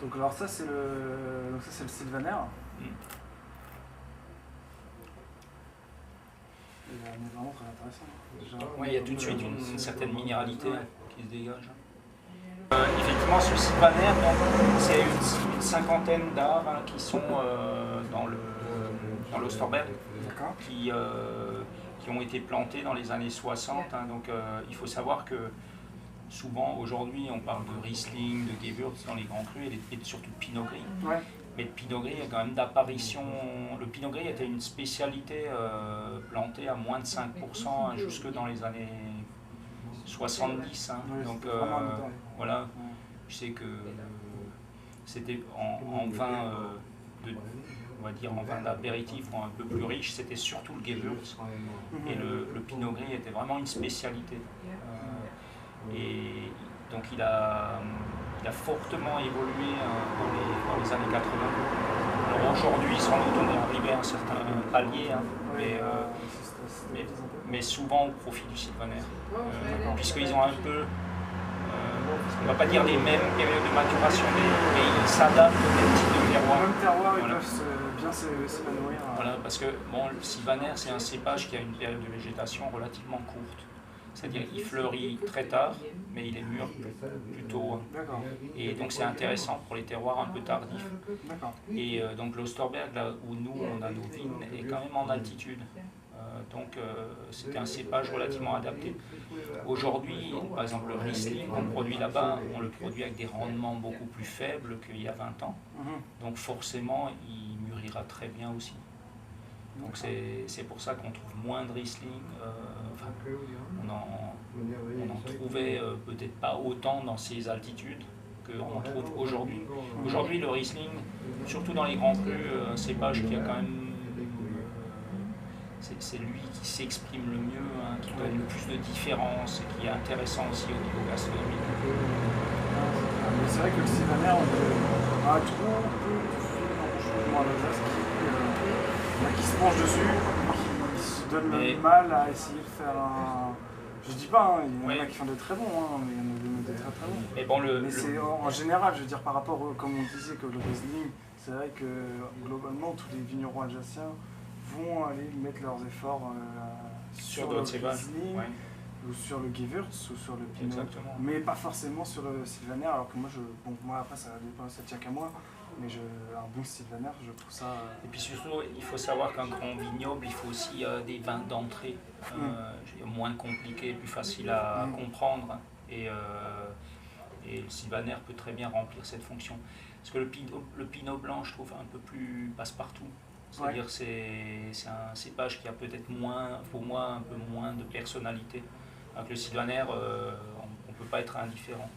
Donc alors ça c'est le Sylvaner. Il est vraiment très intéressant. Oui, il y a tout de suite une certaine minéralité qui se dégage. Effectivement, ce Sylvaner, c'est une cinquantaine d'arbres qui sont dans l'Osterberg, qui ont été plantés dans les années 60. Donc il faut savoir que souvent, aujourd'hui, on parle de Riesling, de Gewürz dans les grands crus et surtout de Pinot Gris. Ouais. Mais le Pinot Gris est quand même d'apparition. Le Pinot Gris était une spécialité plantée à moins de 5% jusque dans les années 70. Oui, donc voilà. je sais que c'était en vin on va dire en vin d'apéritif ou un peu plus riche, c'était surtout le Gewürz. Et le Pinot Gris était vraiment une spécialité. Et donc il a fortement évolué dans les années 80. Alors aujourd'hui, sans doute, on est arrivé à un certain palier, mais souvent au profit du Sylvaner. Puisqu'ils ont un peu, on ne va pas dire les mêmes périodes de maturation, mais ils s'adaptent au même type de terroir. Au même terroir, ils peuvent bien s'épanouir. Voilà, parce que le Sylvaner, c'est un cépage qui a une période de végétation relativement courte. C'est-à-dire qu'il fleurit très tard, mais il est mûr plus tôt. Et donc c'est intéressant pour les terroirs un peu tardifs. Et donc l'Osterberg, là où nous on a nos vignes, est quand même en altitude. Donc c'était un cépage relativement adapté. Aujourd'hui, par exemple le Riesling qu'on produit là-bas, on le produit avec des rendements beaucoup plus faibles qu'il y a 20 ans. Donc forcément, il mûrira très bien aussi. Donc c'est pour ça qu'on trouve moins de Riesling. On en trouvait peut-être pas autant dans ces altitudes qu'on trouve aujourd'hui. Aujourd'hui, le Riesling, surtout dans les grands crus, un cépage qui a quand même... c'est lui qui s'exprime le mieux, qui donne le plus de différence et qui est intéressant aussi au niveau gastronomique. C'est vrai que le Sylvaner, on a tout peu moins d'Alsace qui se penche dessus, qui se donne le mal à essayer de faire un... Je dis pas, il y en a qui font des très bons, mais il y en a des très très bons. Mais c'est en général, je veux dire, par rapport, comme on disait, que le Riesling, c'est vrai que globalement, tous les vignerons alsaciens vont aller mettre leurs efforts sur le Riesling, ou sur le Gewürz, ou sur le Pinot, mais pas forcément sur le Sylvaner, alors que moi après ça tient qu'à moi, mais un bon Sylvaner, je trouve ça... Et puis surtout, il faut savoir qu'un grand vignoble, il faut aussi des vins d'entrée, moins compliqués, plus faciles à comprendre, et le Sylvaner peut très bien remplir cette fonction. Parce que le Pinot blanc, je trouve, un peu plus passe-partout. C'est-à-dire c'est un cépage qui a peut-être moins, pour moi, un peu moins de personnalité. Avec le Sylvaner, on ne peut pas être indifférent.